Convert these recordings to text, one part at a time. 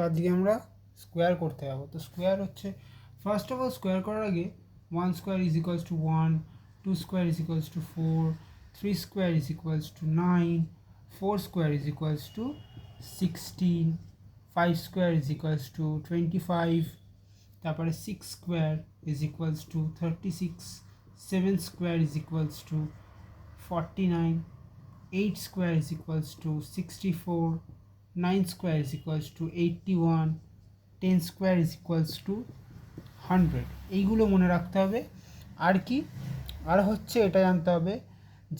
আজকে আমরা স্কোয়ার করতে যাবো। তো স্কোয়ার হচ্ছে ফার্স্ট অফ অল স্কোয়ার করার আগে 1 square is equals two 1, 2 square is equals two 4, 3 square is equals two 9, 4 square is equals two 16, 5 square is equals two 25, তারপরে 6 square is equals two 36, 7 square is equals two 49, 8 square is equals two 64, 9 square is equals two 81, 10 square is equals two 100। এইগুলো মনে রাখতে হবে। আর কি, আর হচ্ছে এটা জানতে হবে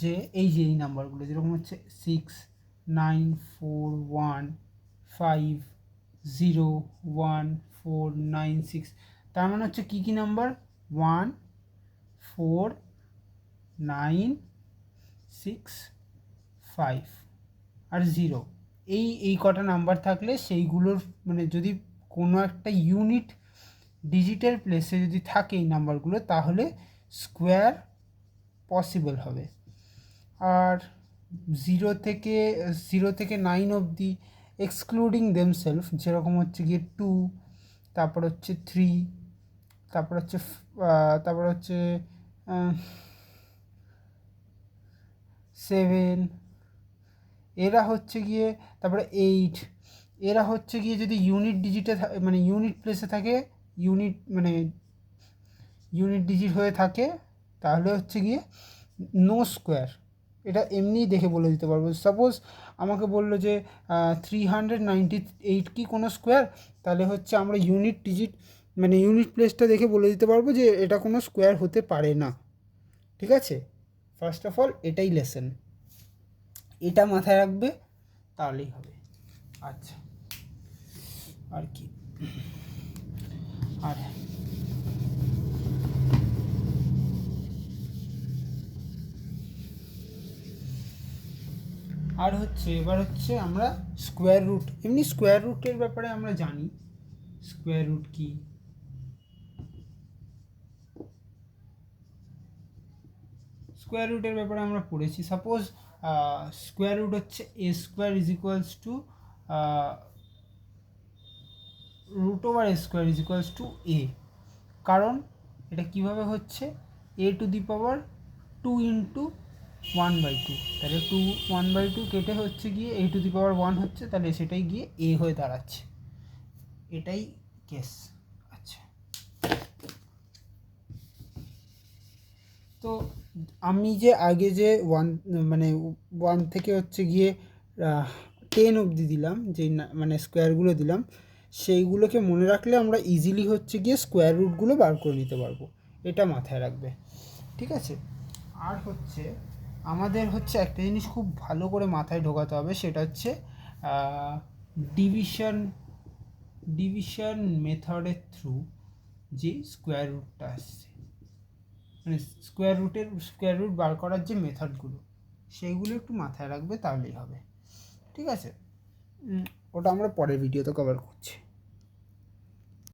যে এই নাম্বারগুলো যেরকম হচ্ছে 6, 9, 4, 1, 5, 0, 1, 4, 9, 6, তার মানে হচ্ছে কী কী নাম্বার? 1, 4, 9, 6, 5 আর 0। এই কটা নাম্বার থাকলে সেইগুলোর মানে যদি কোনো একটা ইউনিট ডিজিটের প্লেসে যদি থাকে এই নাম্বারগুলো, তাহলে স্কোয়ার পসিবল হবে। আর 0 থেকে 9 অবধি এক্সক্লুডিং দেমসেলফ, যেরকম হচ্ছে গিয়ে 2, তারপর হচ্ছে 3, তারপর হচ্ছে 7, এরা হচ্ছে গিয়ে, তারপরে 8, এরা হচ্ছে গিয়ে যদি ইউনিট ডিজিটে মানে ইউনিট প্লেসে থাকে, ইউনিট ডিজিট হয়ে থাকে, তাহলে হচ্ছে গিয়ে নো স্কোয়ার। এটা এমনিই দেখে বলে দিতে পারবো। সাপোজ আমাকে বললো যে 398 কি কোনো স্কোয়ার, তাহলে হচ্ছে আমরা ইউনিট ডিজিট মানে ইউনিট প্লেসটা দেখে বলে দিতে পারবো যে এটা কোনো স্কোয়ার হতে পারে না। ঠিক আছে, ফার্স্ট অফ অল এটাই লেসন, এটা মাথায় রাখবে তাহলেই হবে। আচ্ছা, আর কি, আর হচ্ছে এবার হচ্ছে আমরা স্কোয়ার রুট, এমনি স্কোয়ার রুটের ব্যাপারে আমরা জানি স্কোয়ার রুট কি। স্কোয়ার রুটের ব্যাপারে আমরা পড়েছি। সাপোজ স্কোয়ার রুট হচ্ছে a square is equals to root over a square is equals to a. কারণ এটা কিভাবে হচ্ছে, এ টু দি পাওয়ার 2 ইন্টু 1/2, তাহলে 1/2 কেটে হচ্ছে গিয়ে এ টু দি পাওয়ার 1 হচ্ছে, তাহলে সেটাই গিয়ে এ হয়ে দাঁড়াচ্ছে, এটাই কেস। আচ্ছা, তো আমি যে আগে যে 1 থেকে হচ্ছে গিয়ে 10 অবধি দিলাম, যেই মানে স্কোয়ারগুলো দিলাম, সেইগুলোকে মনে রাখলে আমরা ইজিলি হচ্ছে গিয়ে স্কোয়ার রুটগুলো বার করে নিতে পারবো, এটা মাথায় রাখবে। ঠিক আছে, আর হচ্ছে আমাদের হচ্ছে একটা জিনিস খুব ভালো করে মাথায় ঢোকাতে হবে, সেটা হচ্ছে ডিভিশন মেথডের থ্রু যে স্কোয়ার রুটটা আসছে, মানে স্কোয়ার রুট বার করার যে মেথডগুলো, সেইগুলো একটু মাথায় রাখবে, তাহলেই হবে। ঠিক আছে, ওটা আমরা পরের ভিডিওতে কভার করছি।